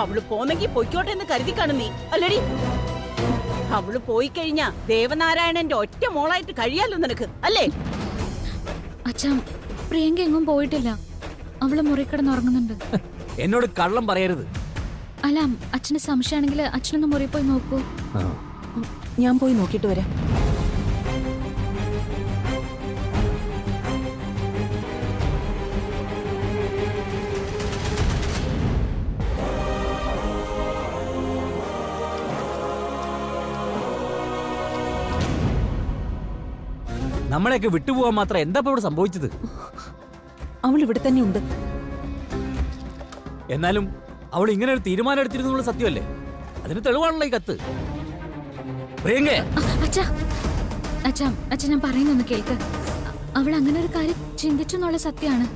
അവള് പോന്നെങ്കി പൊയ്ക്കോട്ടെ എന്ന് കരുതി കാണും നീ അല്ലടി. അവള് പോയി കഴിഞ്ഞാ ദേവനാരായണന്റെ ഒറ്റ മോളായിട്ട് കഴിയാലോ നിനക്ക്, അല്ലേ? അച്ഛാ, പ്രിയങ്ക എങ്ങും പോയിട്ടില്ല. അവള് മുറി കിടന്നുറങ്ങുന്നുണ്ട്. എന്നോട് കള്ളം പറയരുത്. അല്ല, അച്ഛന് സംശയമാണെങ്കിൽ അച്ഛനൊന്ന് മുറി പോയി നോക്കൂ. ഞാൻ പോയി നോക്കിട്ട് വരാം. നമ്മളെയൊക്കെ വിട്ടുപോകാൻ മാത്രം എന്താ ഇവിടെ സംഭവിച്ചത്? അവൾ ഇവിടെ തന്നെ ഉണ്ട്. എന്നാലും അവൾ ഇങ്ങനെ ഒരു തീരുമാനം എടുത്തിരുന്നുള്ള സത്യമല്ലേ? അതിന് തെളിവാണല്ലോ ഈ കത്ത്. പ്രിയങ്കേ, അച്ഛാ അച്ഛാ അച്ഛാ, ഞാൻ പറയുന്നൊന്ന് കേൾക്ക്. അവൾ അങ്ങനെ ഒരു കാര്യം ചിന്തിച്ചു എന്നുള്ള സത്യമാണ്.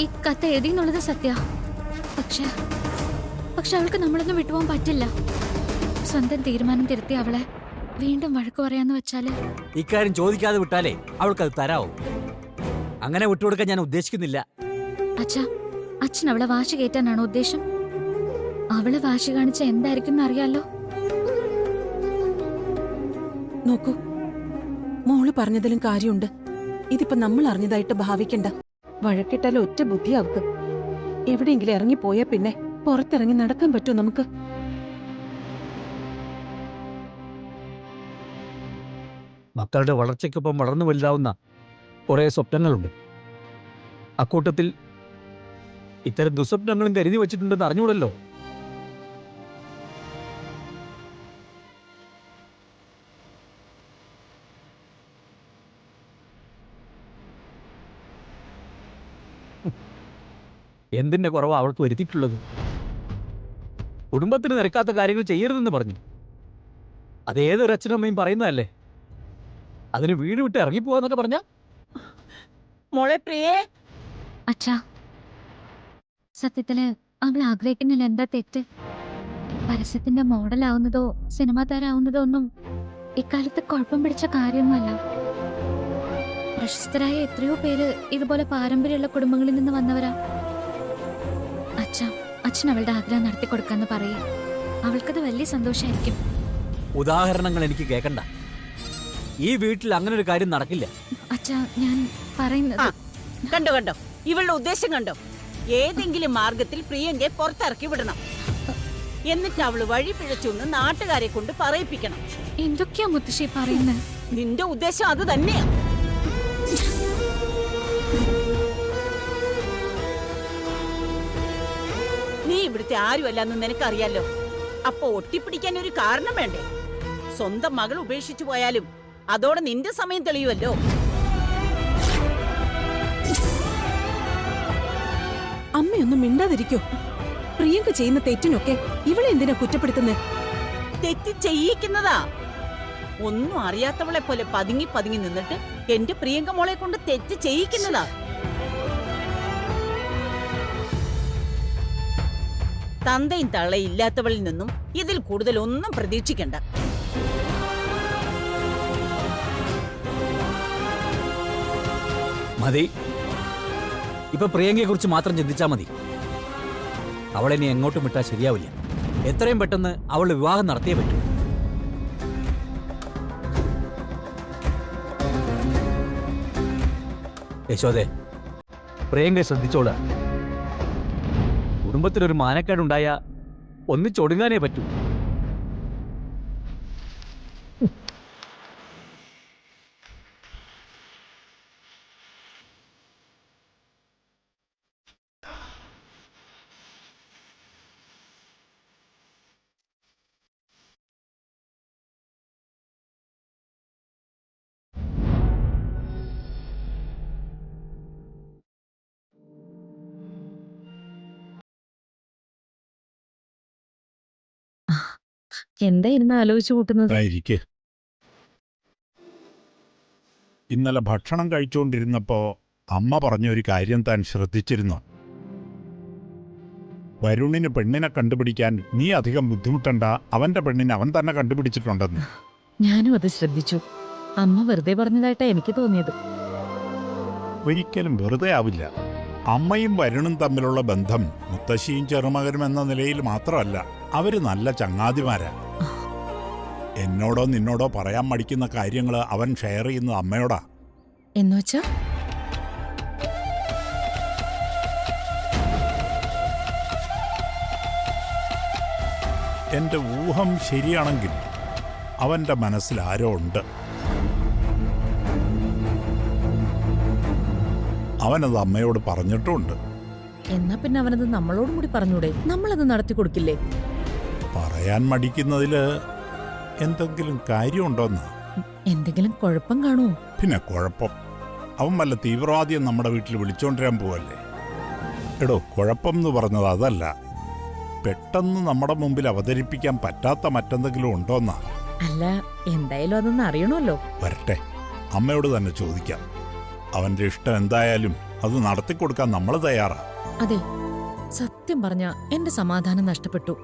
ഈ കത്ത് എഴുതി എന്നുള്ളത് സത്യ. പക്ഷെ അവൾക്ക് നമ്മളൊന്നും വിട്ടുപോകാൻ പറ്റില്ല. സ്വന്തം തീരുമാനം തിരുത്തി അവളെ വീണ്ടും വഴക്ക് പറയാന്ന് വെച്ചാല് ഇക്കാര്യം ചോദിക്കാതെ വിട്ടാലേ അവൾക്കത് തരാവോ? അങ്ങനെ വിട്ടുകൊടുക്കാൻ ഞാൻ ഉദ്ദേശിക്കുന്നില്ല. അച്ഛാ, അച്ഛൻ അവളെ വാശി കയറ്റാനാണോ ഉദ്ദേശം? അവള് വാശി കാണിച്ച എന്തായിരിക്കും അറിയാലോ. നോക്കൂ, മോള് പറഞ്ഞതിലും കാര്യമുണ്ട്. ഇതിപ്പോ നമ്മൾ അറിഞ്ഞതായിട്ട് ഭാവിക്കണ്ട. വഴക്കിട്ടാലും ഒറ്റ ബുദ്ധിയാവും. എവിടെയെങ്കിലും ഇറങ്ങിപ്പോയാ പിന്നെ പുറത്തിറങ്ങി നടക്കാൻ പറ്റുമോ നമുക്ക്? മക്കളുടെ വളർച്ചയ്ക്കൊപ്പം വളർന്നു വലുതാവുന്ന കുറെ സ്വപ്നങ്ങളുണ്ട്. അക്കൂട്ടത്തിൽ ഇത്തരം ദുസ്വപ്നങ്ങളും കരുതി വച്ചിട്ടുണ്ടെന്ന് അറിഞ്ഞൂടല്ലോ. എന്തിന്റെ കുറവാ അവൾക്ക് വരുത്തിയിട്ടുള്ളത്? കുടുംബത്തിന് നിരക്കാത്ത കാര്യങ്ങൾ ചെയ്യരുതെന്ന് പറഞ്ഞു. അതേതൊരു അച്ഛനമ്മയും പറയുന്നതല്ലേ. അതിന് വീട് വിട്ട് ഇറങ്ങിപ്പോവാന്നൊക്കെ പറഞ്ഞ മോളെ പ്രിയേ. അച്ഛാ, സത്യത്തില് അവൾ ആഗ്രഹിക്കുന്നില്ല. എന്താ തെറ്റ്? പരസ്യത്തിന്റെ മോഡലാവുന്നതോ സിനിമാ താരാവുന്നതോ ഒന്നും ഇക്കാലത്ത് കുഴപ്പം പിടിച്ച കാര്യമൊന്നുമല്ല. പ്രശസ്തരായ എത്രയോ പേര് ഇതുപോലെ പാരമ്പര്യമുള്ള കുടുംബങ്ങളിൽ നിന്ന് വന്നവരാ. അച്ഛൻ അവളുടെ ആഗ്രഹം നടത്തി കൊടുക്കാന്ന് പറയേ. അവൾക്കത് വലിയ സന്തോഷമായിരിക്കും. ഉദാഹരണങ്ങൾ എനിക്ക് കേൾക്കണ്ട. ഈ വീട്ടിൽ അങ്ങനെ ഒരു കാര്യം നടക്കില്ല. അച്ഛാ, ഞാൻ പറയുന്നത് കണ്ടോ കണ്ടോ, ഇവളുടെ ഉദ്ദേശം കണ്ടോ? ഏതെങ്കിലും മാർഗത്തിൽ പ്രിയങ്കയെ പുറത്തിറക്കി വിടണം. എന്നിട്ട് അവള് വഴി പിഴച്ചൊന്ന് നാട്ടുകാരെ കൊണ്ട് പറയിപ്പിക്കണം. എന്തൊക്കെയാ മുത്തശ്ശി പറയുന്നത്? നിന്റെ ഉദ്ദേശം അത് തന്നെയാ. നീ ഇവിടുത്തെ ആരുമല്ലെന്ന് നിനക്കറിയാലോ. അപ്പൊ ഒട്ടിപ്പിടിക്കാൻ ഒരു കാരണം വേണ്ടേ? സ്വന്തം മകൾ ഉപേക്ഷിച്ചു പോയാലും അതോടെ നിന്റെ സമയം തെളിയുമല്ലോ. അമ്മയൊന്നും മിണ്ടാതിരിക്കോ? പ്രിയങ്ക ചെയ്യുന്ന തെറ്റിനൊക്കെ ഇവളെ എന്തിനാ കുറ്റപ്പെടുത്തുന്നേ? തെറ്റ് ചെയ്യിക്കുന്നതാ. ഒന്നും അറിയാത്തവളെ പോലെ പതുങ്ങി പതുങ്ങി നിന്നിട്ട് എന്റെ പ്രിയങ്ക മോളെ കൊണ്ട് തെറ്റ് ചെയ്യിക്കുന്നതാ. തന്തയും തള്ളയും ഇല്ലാത്തവളിൽ നിന്നും ഇതിൽ കൂടുതൽ ഒന്നും പ്രതീക്ഷിക്കണ്ട. മതി. ഇപ്പൊ പ്രിയങ്കയെ കുറിച്ച് മാത്രം ചിന്തിച്ചാ മതി. അവളെ ഇനി എങ്ങോട്ടും വിട്ടാൽ ശരിയാവില്ല. എത്രയും പെട്ടെന്ന് അവളുടെ വിവാഹം നടത്തിയേ പറ്റൂ. യശോദേ, പ്രിയങ്കയെ ശ്രദ്ധിച്ചോളാ. കുടുംബത്തിനൊരു മാനക്കേടുണ്ടായ ഒന്നിച്ചൊടുങ്ങാനേ പറ്റൂ. എന്തായിരുന്നു ആലോചിച്ചു കൂട്ടുന്നത്? ഇന്നലെ ഭക്ഷണം കഴിച്ചുകൊണ്ടിരുന്നപ്പോ അമ്മ പറഞ്ഞൊരു കാര്യം താൻ ശ്രദ്ധിച്ചിരുന്നു. വരുണിന് പെണ്ണിനെ കണ്ടുപിടിക്കാൻ നീ അധികം ബുദ്ധിമുട്ടണ്ട, അവന്റെ പെണ്ണിനെ അവൻ തന്നെ കണ്ടുപിടിച്ചിട്ടുണ്ടെന്ന്. ഞാനും അത് ശ്രദ്ധിച്ചു. അമ്മ വെറുതെ പറഞ്ഞതായിട്ടാ എനിക്ക് തോന്നിയത്. ഒരിക്കലും വെറുതെ ആവില്ല. അമ്മയും വരുണും തമ്മിലുള്ള ബന്ധം മുത്തശ്ശിയും ചെറുമകനും എന്ന നിലയിൽ മാത്രമല്ല, അവര് നല്ല ചങ്ങാതിമാരാ. എന്നോടോ നിന്നോടോ പറയാൻ മടിക്കുന്ന കാര്യങ്ങൾ അവൻ ഷെയർ ചെയ്യുന്നത് അമ്മയോടാ. എന്നുവെച്ചാ എന്റെ ഊഹം ശരിയാണെങ്കിൽ അവന്റെ മനസ്സിൽ ആരോ ഉണ്ട്. അവനത് അമ്മയോട് പറഞ്ഞിട്ടുമുണ്ട്. എന്നാ പിന്നെ അവനത് നമ്മളോടും കൂടി പറഞ്ഞൂടെ? നമ്മളത് നടത്തി കൊടുക്കില്ലേ? പറയാൻ മടിക്കുന്നതില് എന്തെങ്കിലും കാര്യമുണ്ടോന്ന്. എന്തെങ്കിലും കുഴപ്പം കാണുമോ? പിന്നെ കുഴപ്പം, അവൻ വല്ല തീവ്രവാദിയും നമ്മുടെ വീട്ടിൽ വിളിച്ചോണ്ടിരാൻ പോവല്ലേ. എടോ, കുഴപ്പം എന്ന് പറഞ്ഞത് അതല്ല, പെട്ടെന്ന് നമ്മുടെ മുമ്പിൽ അവതരിപ്പിക്കാൻ പറ്റാത്ത മറ്റെന്തെങ്കിലും ഉണ്ടോന്നാ. അല്ല, എന്തായാലും അതൊന്ന് അറിയണമല്ലോ. വരട്ടെ, അമ്മയോട് തന്നെ ചോദിക്കാം. അവന്റെ ഇഷ്ടം എന്തായാലും അത് നടത്തിക്കൊടുക്കാൻ നമ്മൾ തയ്യാറാ. അതെ, സത്യം പറഞ്ഞ എന്റെ സമാധാനം നഷ്ടപ്പെട്ടു.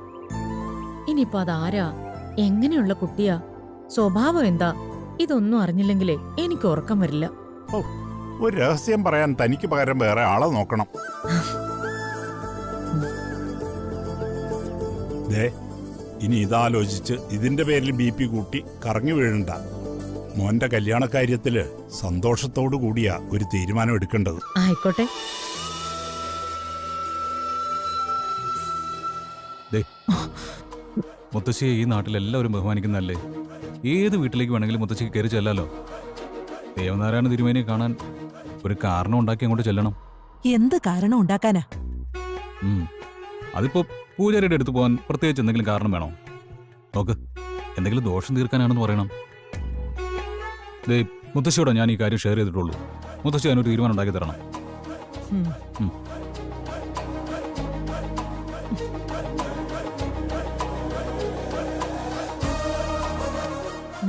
ഇനിയിപ്പോ അതാരാ, എങ്ങനെയുള്ള കുട്ടിയാ, സ്വഭാവം എന്താ, ഇതൊന്നും അറിഞ്ഞില്ലെങ്കിലേ എനിക്ക് ഉറക്കം വരില്ല. ഓ, ഒരു രഹസ്യം പറയാൻ തനിക്ക് പകരം വേറെ ആളെ നോക്കണം. ദേ, ഇനി ഇതാലോചിച്ച് ഇതിന്റെ പേരിൽ BP കൂട്ടി കറങ്ങി വീഴണ്ട. മോന്റെ കല്യാണക്കാര്യത്തില് സന്തോഷത്തോടു കൂടിയാ ഒരു തീരുമാനം എടുക്കേണ്ടത്. ആയിക്കോട്ടെ. മുത്തശ്ശിയെ ഈ നാട്ടിലെല്ലാവരും ബഹുമാനിക്കുന്നതല്ലേ? ഏത് വീട്ടിലേക്ക് വേണമെങ്കിലും മുത്തശ്ശിക്ക് കയറി ചെല്ലാലോ. ദേവനാരായണ തിരുമേനിയെ കാണാൻ ഒരു കാരണം ഉണ്ടാക്കി അങ്ങോട്ട് ചെല്ലണം. എന്ത് കാരണം ഉണ്ടാക്കാനാ? അതിപ്പോ പൂജാരിയുടെ അടുത്ത് പോകാൻ പ്രത്യേകിച്ച് എന്തെങ്കിലും കാരണം വേണോ? നോക്ക്, എന്തെങ്കിലും ദോഷം തീർക്കാനാണെന്ന് പറയണം. ദേ, മുത്തശ്ശിയോടെ ഞാൻ ഈ കാര്യം ഷെയർ ചെയ്തിട്ടുള്ളൂ. മുത്തശ്ശി അതിനൊരു തീരുമാനം ഉണ്ടാക്കി തരണം.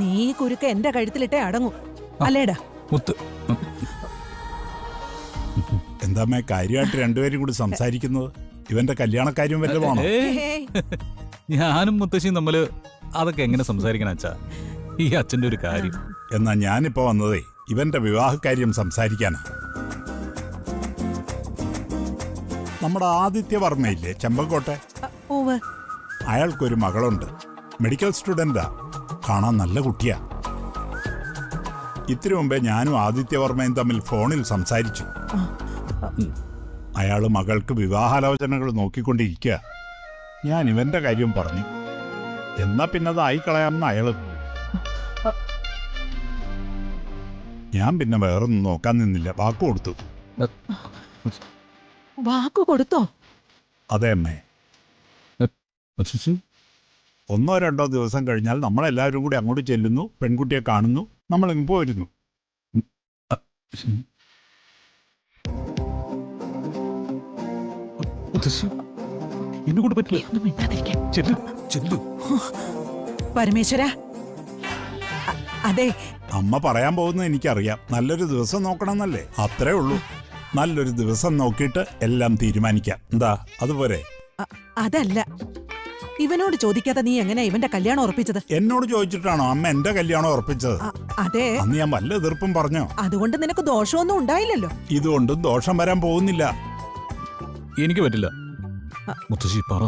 നീ ഈ കുരുക്ക് എന്റെ കഴുത്തിലിട്ടേ അടങ്ങൂ, അല്ലേടാ? മുത്ത് എന്താമ്മേ കാര്യമായിട്ട് രണ്ടുപേരും കൂടി സംസാരിക്കുന്നത്? ഇവന്റെ കല്യാണക്കാര്യം വല്ലതുമാണോ? ഞാനും മുത്തശ്ശിയും തമ്മില് അതൊക്കെ എങ്ങനെ സംസാരിക്കണം അച്ഛാ? ഈ അച്ഛന്റെ ഒരു കാര്യം. എന്നാ ഞാനിപ്പോ വന്നതേ ഇവന്റെ വിവാഹകാര്യം സംസാരിക്കാനാ. നമ്മുടെ ആദിത്യവർമ്മയില്ലേ, ചെമ്പക്കോട്ടെ, അയാൾക്കൊരു മകളുണ്ട്. മെഡിക്കൽ സ്റ്റുഡന്റാ, കാണാൻ നല്ല കുട്ടിയാ. ഇത്തിരി മുമ്പേ ഞാനും ആദിത്യവർമ്മയും തമ്മിൽ ഫോണിൽ സംസാരിച്ചു. അയാള് മകൾക്ക് വിവാഹാലോചനകൾ നോക്കിക്കൊണ്ടിരിക്കുക. ഞാൻ ഇവന്റെ കാര്യം പറഞ്ഞു. എന്നാ പിന്നെ അത് ആയിക്കളയാമെന്ന് അയാള്. ഞാൻ പിന്നെ വേറൊന്നും നോക്കാൻ നിന്നില്ല, വാക്കു കൊടുത്തു. വാക്കു കൊടുത്തോ? അതെ അമ്മേ. 1-2 ദിവസം കഴിഞ്ഞാൽ നമ്മളെല്ലാവരും കൂടി അങ്ങോട്ട് ചെല്ലുന്നു, പെൺകുട്ടിയെ കാണുന്നു, നമ്മൾ ഇങ്ങ് പോരുന്നു. പരമേശ്വര, അതെ, അമ്മ പറയാൻ പോകുന്നത് എനിക്കറിയാം. നല്ലൊരു ദിവസം നോക്കണമെന്നല്ലേ? അത്രേ ഉള്ളൂ. നല്ലൊരു ദിവസം നോക്കിയിട്ട് എല്ലാം തീരുമാനിക്കാം. എന്താ, അതുപോലെ? അതല്ല, ഇവനോട് ചോദിക്കാതെ നീ എങ്ങനെ ഇവന്റെ കല്യാണം ഉറപ്പിച്ചത്? എന്നോട് ചോദിച്ചിട്ടാണോ അമ്മ എന്റെ കല്യാണം ഉറപ്പിച്ചത്? അതെ. അന്ന് ഞാൻ വല്ല എതിർപ്പും പറഞ്ഞോ? അതുകൊണ്ട് നിനക്ക് ദോഷമൊന്നും ഉണ്ടായില്ലല്ലോ. ഇതുകൊണ്ടും ദോഷം വരാൻ പോകുന്നില്ല. എനിക്ക് പറ്റില്ല. മുത്തശ്ശി പറ.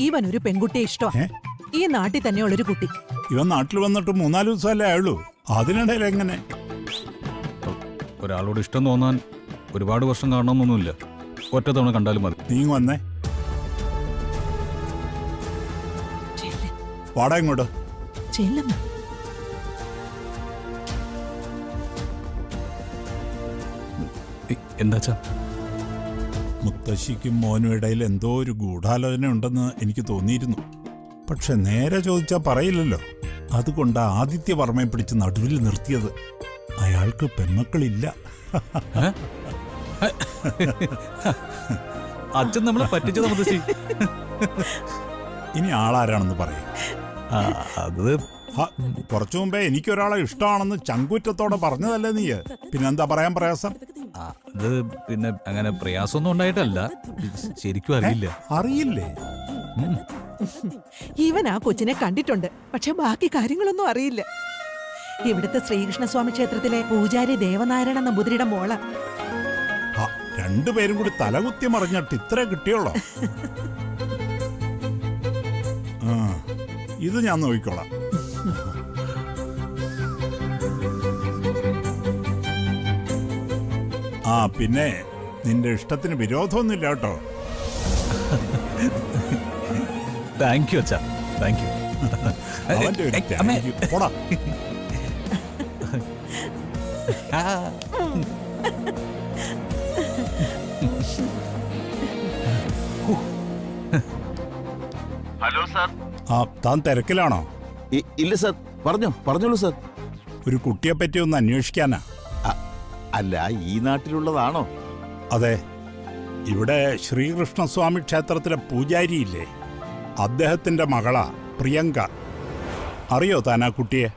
ഇവൻ ഒരു പെൺകുട്ടിയെ ഇഷ്ടമാണ്. ഈ നാട്ടിൽ തന്നെയുള്ളൊരു കുട്ടി. ഇവൻ നാട്ടിൽ വന്നിട്ട് 3-4 ദിവസമല്ലേ ആയുള്ളൂ. അതിനിടയിൽ എങ്ങനെ? ഒരാളോട് ഇഷ്ടം തോന്നാൻ ഒരുപാട് വർഷം കാണണമെന്നൊന്നുമില്ല. ഒറ്റ തവണ കണ്ടാലും മതി. നീ വന്നേ, വാടാ ഇങ്ങോട്ട്. ചെല്ലുന്നു. എന്താച്ചാ? മുത്തശ്ശിക്കും മോനും ഇടയിൽ എന്തോ ഒരു ഗൂഢാലോചന ഉണ്ടെന്ന് എനിക്ക് തോന്നിയിരുന്നു. പക്ഷെ നേരെ ചോദിച്ചാൽ പറയില്ലല്ലോ. അതുകൊണ്ട് ആദിത്യവർമ്മയെ പിടിച്ച് നടുവിൽ നിർത്തിയത്. അയാൾക്ക് പെൺമക്കളില്ല. അച്ഛൻ നമ്മളെ പറ്റിച്ചത് മുത്തശ്ശി. ഇനി ആളാരാണെന്ന് പറയും. അത് കുറച്ചു മുമ്പേ എനിക്കൊരാളെ ഇഷ്ടമാണെന്ന് ചങ്കൂറ്റത്തോടെ പറഞ്ഞതല്ലേ നീ? പിന്നെന്താ പറയാൻ പ്രയാസം? അത് പിന്നെ അങ്ങനെ പ്രയാസമൊന്നും ഉണ്ടായിട്ടല്ല, ശരിക്കും അറിയില്ല. അറിയില്ലേ? ഇവൻ ആ കൊച്ചിനെ കണ്ടിട്ടുണ്ട്, പക്ഷെ ബാക്കി കാര്യങ്ങളൊന്നും അറിയില്ല. ഇവിടുത്തെ ശ്രീകൃഷ്ണസ്വാമി ക്ഷേത്രത്തിലെ പൂജാരി ദേവനാരായണ നമ്പൂതിരിയുടെ മോള. രണ്ടുപേരും കൂടി തലകുത്തി മറിഞ്ഞിട്ട് ഇത്ര കിട്ടിയുള്ളോ? ആ, ഇത് ഞാൻ നോക്കിക്കോളാം. ആ പിന്നെ നിന്റെ ഇഷ്ടത്തിന് വിരോധമൊന്നുമില്ല കേട്ടോ. താങ്ക് യു അച്ഛാ, താങ്ക് യു. അവന്റെ ഒരു അമ്മേ. thank you. പോടാ. Hello sir. ആ, താൻ തിരക്കിലാണോ? ഇല്ല സാർ, പറഞ്ഞോളൂ സാർ. ഒരു കുട്ടിയെ പറ്റി ഒന്ന് അന്വേഷിക്കാനാ. അല്ല, ഈ നാട്ടിലുള്ളതാണോ? അതെ, ഇവിടെ ശ്രീകൃഷ്ണസ്വാമി ക്ഷേത്രത്തിലെ പൂജാരിയില്ലേ, അദ്ദേഹത്തിന്റെ മകളാ പ്രിയങ്ക. അറിയോ താൻ ആ കുട്ടിയെ?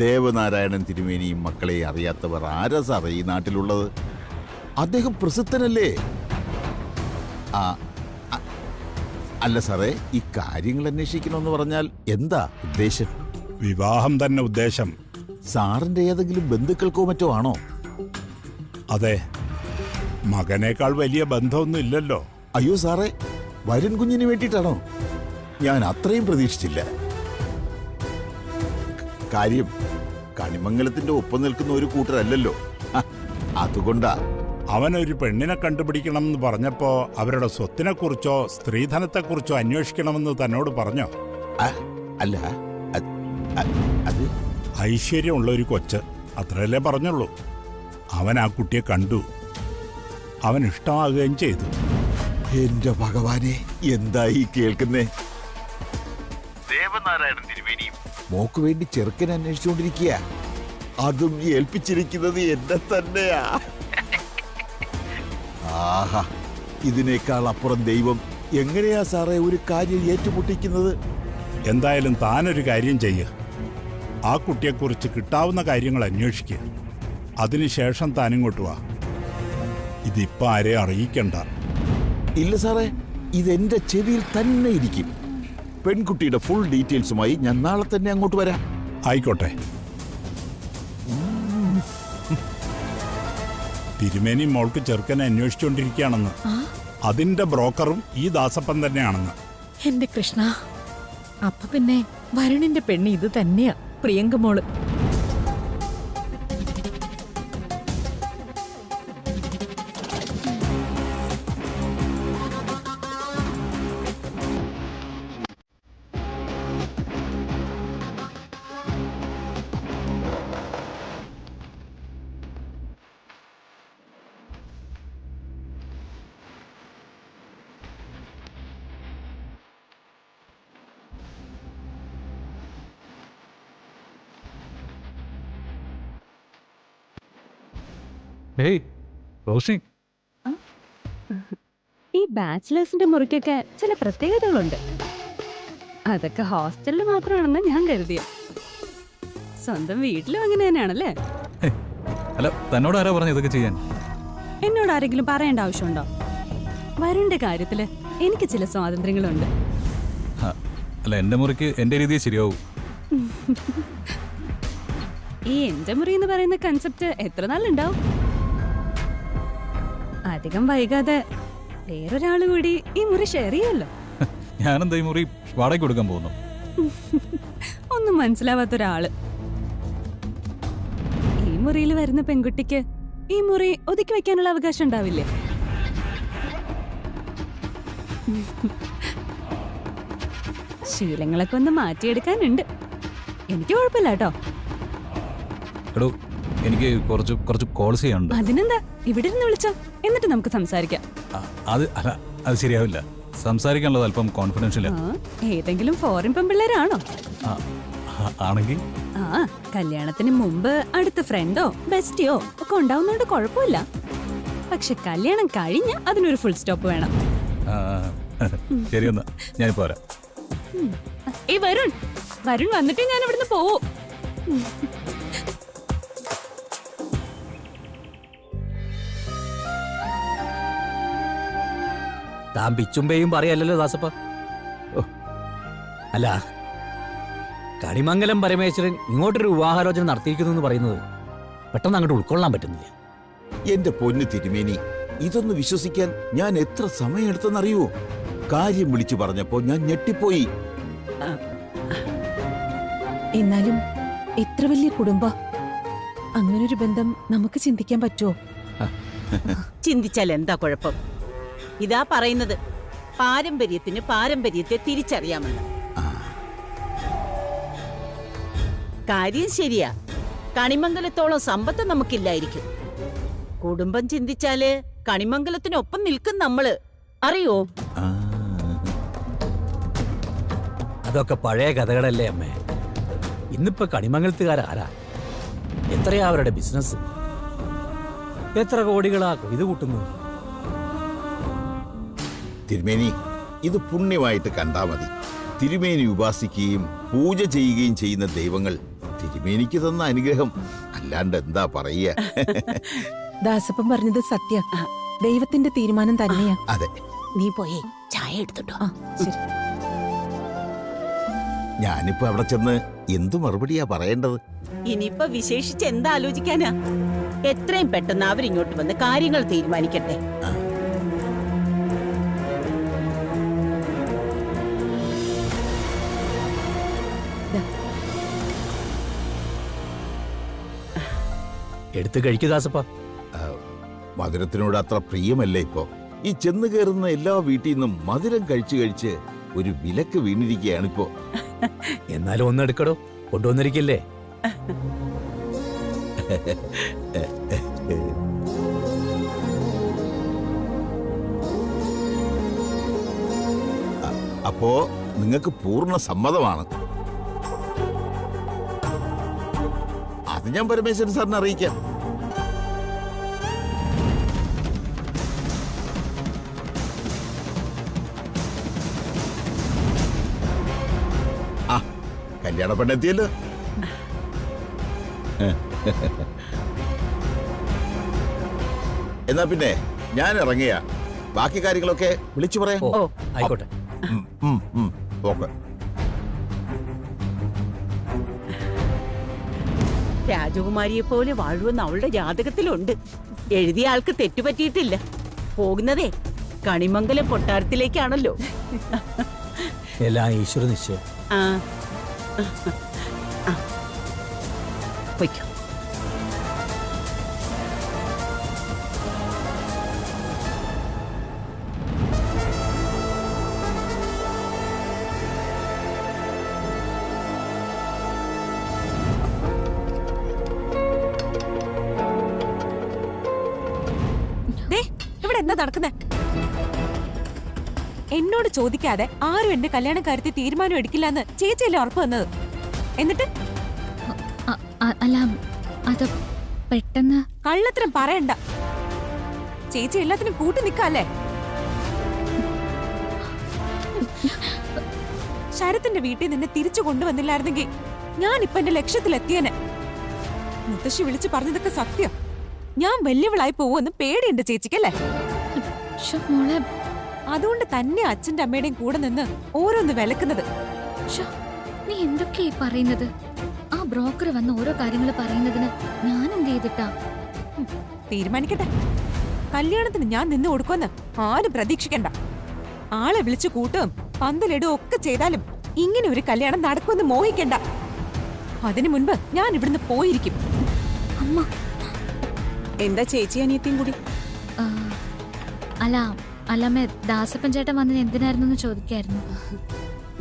ദേവനാരായണൻ തിരുമേനിയും മക്കളെ അറിയാത്തവർ ആരാ സാറേ ഈ നാട്ടിലുള്ളത്? അദ്ദേഹം പ്രസിദ്ധനല്ലേ? അല്ല സാറേ, ഈ കാര്യങ്ങൾ അന്വേഷിക്കണമെന്ന് പറഞ്ഞാൽ എന്താ ഉദ്ദേശം? വിവാഹം തന്നെ ഉദ്ദേശം. സാറിന്റെ ഏതെങ്കിലും ബന്ധുക്കൾക്കോ മറ്റോ ആണോ? അതെ, മകനേക്കാൾ വലിയ ബന്ധമൊന്നും ഇല്ലല്ലോ. അയ്യോ സാറേ, വരുൺ കുഞ്ഞിന് വേണ്ടിയിട്ടാണോ? ഞാൻ അത്രയും പ്രതീക്ഷിച്ചില്ല. കാര്യം കണിമംഗലത്തിന്റെ ഒപ്പം നിൽക്കുന്ന ഒരു കൂട്ടരല്ലല്ലോ, അതുകൊണ്ടാ. അവനൊരു പെണ്ണിനെ കണ്ടുപിടിക്കണം എന്ന് പറഞ്ഞപ്പോ അവരുടെ സ്വത്തിനെക്കുറിച്ചോ സ്ത്രീധനത്തെക്കുറിച്ചോ അന്വേഷിക്കണമെന്ന് തന്നോട് പറഞ്ഞോ? അല്ല, അത് ഐശ്വര്യമുള്ള ഒരു കൊച്ച്, അത്രയല്ലേ പറഞ്ഞുള്ളൂ. അവൻ ആ കുട്ടിയെ കണ്ടു, അവൻ ഇഷ്ടമാകുകയും ചെയ്തു. എന്റെ ഭഗവാനെ, എന്തായി കേൾക്കുന്നേ? ദേവനാരായണൻ തിരുമേനിയും മോക്ക് വേണ്ടി ചെറുക്കനെ അന്വേഷിച്ചുകൊണ്ടിരിക്കുക. അതും ഏൽപ്പിച്ചിരിക്കുന്നത് എന്നെ തന്നെയാ. ആഹാ, ഇതിനേക്കാൾ അപ്പുറം ദൈവം എങ്ങനെയാ സാറേ ഒരു കാര്യം ഏറ്റുമുട്ടിക്കുന്നത്? എന്തായാലും താനൊരു കാര്യം ചെയ്യ്, ആ കുട്ടിയെക്കുറിച്ച് കിട്ടാവുന്ന കാര്യങ്ങൾ അന്വേഷിക്കുക. അതിനുശേഷം താനിങ്ങോട്ട് വാ. ഇതിപ്പോ ആരെയും അറിയിക്കണ്ട. ഇല്ല സാറേ, ഇതെന്റെ ചെവിയിൽ തന്നെ ഇരിക്കും. പെൺകുട്ടിയുടെ ഫുൾ ഡീറ്റെയിൽസുമായി ഞാൻ നാളെ തന്നെ അങ്ങോട്ട് വരാം. ആയിക്കോട്ടെ. തിരുമേനി മോൾക്ക് ചെറുക്കനെ അന്വേഷിച്ചുകൊണ്ടിരിക്കുകയാണെന്ന്. അതിന്റെ ബ്രോക്കറും ഈ ദാസപ്പൻ തന്നെയാണെന്ന്. എന്റെ കൃഷ്ണ, അപ്പൊ പിന്നെ വരുണിന്റെ പെണ്ണ് ഇത് തന്നെയാ, പ്രിയങ്ക മോള്. ഹേയ് റോഷി, ഈ ബാച്ചിലേഴ്സിന്റെ മുറിക്കൊക്കെ ചില പ്രത്യേകതകളുണ്ട്. അതൊക്കെ ഹോസ്റ്റലിൽ മാത്രമാണെന്ന് ഞാൻ കരുതിയ. സ്വന്തം വീട്ടിലും അങ്ങനെ തന്നെയാണല്ലേ? അല്ല തന്നോട് ആരാ പറഞ്ഞു ഇതൊക്കെ ചെയ്യാൻ? എന്നോട് ആരെങ്കിലും പറയേണ്ട ആവശ്യമുണ്ടോ? വരുണിന്റെ കാര്യത്തില് എനിക്ക് ചില സ്വാതന്ത്ര്യങ്ങളുണ്ട്. അല്ല, എന്റെ മുറിക്ക് എന്റെ രീതിയെ ശരിയാവൂ. ഈ എന്റെ മുറി എന്ന് പറയുന്ന കൺസെപ്റ്റ് എത്ര നാളുണ്ടാവും? അധികം വൈകാതെ വേറൊരാള് കൂടി ഈ മുറി ഷെയർ ചെയ്യല്ലോ. ഞാനെന്താ ഈ മുറി വാടകയ്ക്ക് കൊടുക്കാൻ പോകുന്നു? ഒന്നും മനസ്സിലാവാത്തൊരാള്. ഈ മുറിയിൽ വരുന്ന പെൺകുട്ടിക്ക് ഈ മുറി ഒതുക്കി വെക്കാനുള്ള അവകാശം ഉണ്ടാവില്ലേ? ശീലങ്ങളൊക്കെ ഒന്ന് മാറ്റിയെടുക്കാനുണ്ട്. എനിക്ക് കുഴപ്പമില്ല കേട്ടോ. എടോ, എനിക്ക് കുറച്ച് കോൾസ് ചെയ്യാനുണ്ട്. അതിനെന്താ, ഇവിടെ ഇരുന്ന് വിളിച്ചോ, എന്നിട്ട് നമുക്ക് സംസാരിക്കാം. അത് ശരിയാവില്ല. സംസാരിക്കാനുള്ളത് അല്പം കോൺഫിഡൻഷ്യൽ. ഏതെങ്കിലും ഫോറിൻ പെൺപിള്ളേരാണോ? ആണെങ്കിൽ കല്യാണത്തിന് മുമ്പ് അടുത്ത ഫ്രണ്ടോ ബെസ്റ്റിയോ ഒക്കെ ഉണ്ടാവുന്നോണ്ട് കുഴപ്പമില്ല. പക്ഷെ കല്യാണം കഴിഞ്ഞ അതിനൊരു ഫുൾ സ്റ്റോപ്പ് വേണം. ശരിയെന്നാ, ഞാനിപ്പോ വരാം. ഈ വരുൺ വന്നിട്ട് ഞാൻ ഇവിടുന്ന് പോവൂ. താൻ പിച്ചുമ്പേയും പറയല്ലോ ദാസപ്പ. അല്ല, കണിമംഗലം പരമേശ്വരൻ ഇങ്ങോട്ടൊരു വിവാഹാലോചന നടത്തിയിരിക്കുന്നു എന്ന് പറയുന്നത് പെട്ടെന്ന് അങ്ങോട്ട് ഉൾക്കൊള്ളാൻ പറ്റുന്നില്ല. എന്റെ പൊന്നു തിരുമേനി, ഇതൊന്ന് വിശ്വസിക്കാൻ ഞാൻ എത്ര സമയമെടുത്തെന്നറിയോ? കാര്യം വിളിച്ചു പറഞ്ഞപ്പോ ഞാൻ ഞെട്ടിപ്പോയി. എന്നാലും എത്ര വലിയ കുടുംബ, അങ്ങനൊരു ബന്ധം നമുക്ക് ചിന്തിക്കാൻ പറ്റുമോ? ചിന്തിച്ചാൽ എന്താ കുഴപ്പം? ഇതാ പറയുന്നത്, പാരമ്പര്യത്തിന് പാരമ്പര്യത്തെ തിരിച്ചറിയാമെന്ന്. കാര്യം ശരിയാ, കണിമംഗലത്തോളം സമ്പത്ത് നമുക്കില്ലായിരിക്കും. കുടുംബം ചിന്തിച്ചാല് കണിമംഗലത്തിനൊപ്പം നിൽക്കും നമ്മള്, അറിയോ? അതൊക്കെ പഴയ കഥകളല്ലേ അമ്മേ. ഇന്നിപ്പോ കണിമംഗലത്തുകാരാരാ? എത്രയാ അവരുടെ ബിസിനസ്? എത്ര കോടികളാ ഇത് കൂട്ടുന്നത്? തിരുമേനി, ഇത് പുണ്യമായിട്ട് കണ്ടാ മതി. തിരുമേനി ഉപാസിക്കുകയും പൂജ ചെയ്യുകയും ചെയ്യുന്ന ദൈവങ്ങൾ തിരുമേനിക്ക് തന്ന അനുഗ്രഹം, അല്ലാണ്ട് എന്താ പറയുക? ദാസപ്പൻ പറഞ്ഞത് സത്യ, ദൈവത്തിന്റെ തീരുമാനം തന്നെയാ. അതെ. നീ പോയേ ചായ എടുത്തിട്ടോ. ശരി. ഞാനിപ്പോ അവിടെ ചെന്ന് എന്തു മറുപടിയാ പറയേണ്ടത്? ഇനിയിപ്പൊ വിശേഷിച്ച് എന്താ ആലോചിക്കാനാ? എത്രയും പെട്ടെന്ന് അവരിങ്ങോട്ട് വന്ന് കാര്യങ്ങൾ തീരുമാനിക്കട്ടെ. എടുത്ത് കഴിക്കുദാസപ്പ. മധുരത്തിനോട് അത്ര പ്രിയമല്ലേ ഇപ്പോ? ഈ ചെന്ന് കയറുന്ന എല്ലാ വീട്ടിൽ നിന്നും മധുരം കഴിച്ച് കഴിച്ച് ഒരു വിലക്ക് വീണിരിക്കുകയാണിപ്പോ. എന്നാലും ഒന്നെടുക്കടോ, കൊണ്ടുവന്നിരിക്കില്ലേ? അപ്പോ നിങ്ങൾക്ക് പൂർണ്ണ സമ്മതമാണ്. അത് ഞാൻ പരമേശ്വരൻ സാറിനെ അറിയിക്കാം. ആ, കല്യാണ പെണ്ണെത്തിയല്ലോ. എന്നാ പിന്നെ ഞാൻ ഇറങ്ങിയ ബാക്കി കാര്യങ്ങളൊക്കെ വിളിച്ചു പറയാം. ഓ, ആയിക്കോട്ടെ. ഓക്കെ. രാജകുമാരിയെ പോലെ വാഴുവെന്ന് അവളുടെ ജാതകത്തിലുണ്ട്. എഴുതിയ ആൾക്ക് തെറ്റുപറ്റിയിട്ടില്ല. പോകുന്നതേ കണിമംഗലം കൊട്ടാരത്തിലേക്കാണല്ലോ. എല്ലാം ഈശ്വര നിശ്ചയം. ആ, പൊയ്ക്കോ. ഇവിടെ എന്താ നടക്കുന്നേ? എന്നോട് ചോദിക്കാതെ ആരും എന്റെ കല്യാണ കാര്യത്തിൽ തീരുമാനം എടുക്കില്ലെന്ന് ചേച്ചിയല്ലേ ഉറപ്പ് വന്നത്? എന്നിട്ട് അല്ല, അത് പെട്ടെന്ന്. കള്ളത്തരം പറയണ്ട. ചേച്ചി എല്ലാത്തിനും കൂട്ടി നിക്കല്ലേ? ശരത്തിന്റെ വീട്ടിൽ നിന്നെ തിരിച്ചു കൊണ്ടുവന്നില്ലായിരുന്നെങ്കിൽ ഞാനിപ്പൊ എന്റെ ലക്ഷ്യത്തിലെത്തിയനെ. മുത്തശ്ശി വിളിച്ചു പറഞ്ഞതൊക്കെ സത്യം. ഞാൻ വലിയവളായി പോവെന്ന് പേടിയുണ്ട് ചേച്ചിക്കല്ലേ? മോളെ, അതുകൊണ്ട് തന്നെ അച്ഛന്റെ അമ്മയുടെയും കൂടെ നിന്ന് ഓരോന്ന് വിലക്കുന്നത്. നീ എന്തൊക്കെയായി പറയുന്നത്? ആ ബ്രോക്കർ വന്ന് ഓരോ കാര്യങ്ങൾ പറയുന്നതിന് ഞാൻ എന്ത് ചെയ്തിട്ടാ? തീരുമാനിക്കട്ടെ. കല്യാണത്തിന് ഞാൻ നിന്ന് കൊടുക്കുമെന്ന് ആരും പ്രതീക്ഷിക്കണ്ട. ആളെ വിളിച്ചു കൂട്ടും പന്തലിടും ഒക്കെ ചെയ്താലും ഇങ്ങനെ ഒരു കല്യാണം നടക്കുമെന്ന് മോഹിക്കണ്ട. അതിനു മുൻപ് ഞാൻ ഇവിടുന്ന് പോയിരിക്കും. അമ്മ, എന്താ ചേച്ചി അനിയത്തിയും കൂടി? അല്ലമ്മേ, ദാസപ്പൻ ചേട്ടൻ വന്നത് എന്തിനായിരുന്നു ചോദിക്കായിരുന്നു.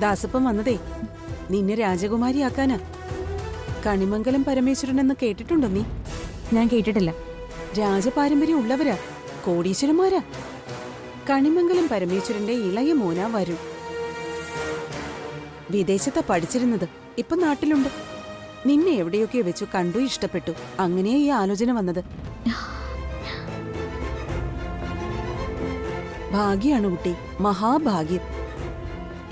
ദാസപ്പൻ വന്നതേ നിന്നെ രാജകുമാരിയാക്കാനാ. കണിമംഗലം പരമേശ്വരൻ എന്ന് കേട്ടിട്ടുണ്ടോ നീ? ഞാൻ കേട്ടിട്ടില്ല. രാജപാരമ്പര്യം ഉള്ളവരാ, കോടീശ്വരന്മാരാ. കണിമംഗലം പരമേശ്വരന്റെ ഇളയ മോനാ വരും. വിദേശത്താ പഠിച്ചിരുന്നത്, ഇപ്പൊ നാട്ടിലുണ്ട്. നിന്നെ എവിടെയൊക്കെ വെച്ചു കണ്ടു, ഇഷ്ടപ്പെട്ടു. അങ്ങനെയാ ഈ ആലോചന വന്നത്. ഭാഗ്യാണ് കുട്ടി, മഹാഭാഗ്യം.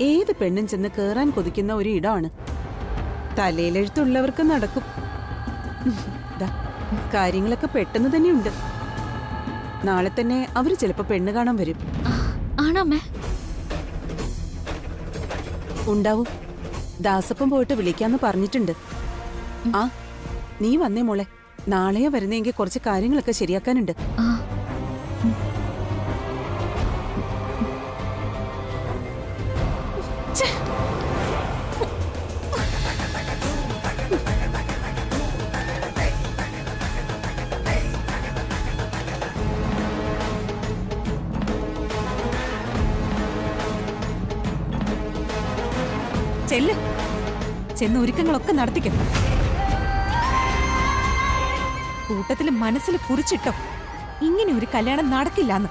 ഏത് പെണ്ണും ചെന്ന് കേറാൻ കൊതിക്കുന്ന ഒരു ഇടമാണ്. തലയിലെഴുത്തുള്ളവർക്ക് നടക്കും. കാര്യങ്ങളൊക്കെ പെട്ടെന്ന് തന്നെയുണ്ട്. നാളെ തന്നെ അവര് ചിലപ്പോ പെണ്ണ് കാണാൻ വരും. ആണമ്മേ? ഉണ്ടാവും. ദാസപ്പം പോയിട്ട് വിളിക്കാന്ന് പറഞ്ഞിട്ടുണ്ട്. ആ, നീ വന്നേ മോളെ. നാളെയാ വരുന്നെങ്കിൽ കുറച്ച് കാര്യങ്ങളൊക്കെ ശരിയാക്കാനുണ്ട്. ചെല്ല്, ചെന്ന് ഒരുക്കങ്ങളൊക്കെ നടത്തിക്കും. കൂട്ടത്തില് മനസ്സിൽ കുറിച്ചിട്ടോ ഇങ്ങനെ ഒരു കല്യാണം നടക്കില്ലാന്ന്.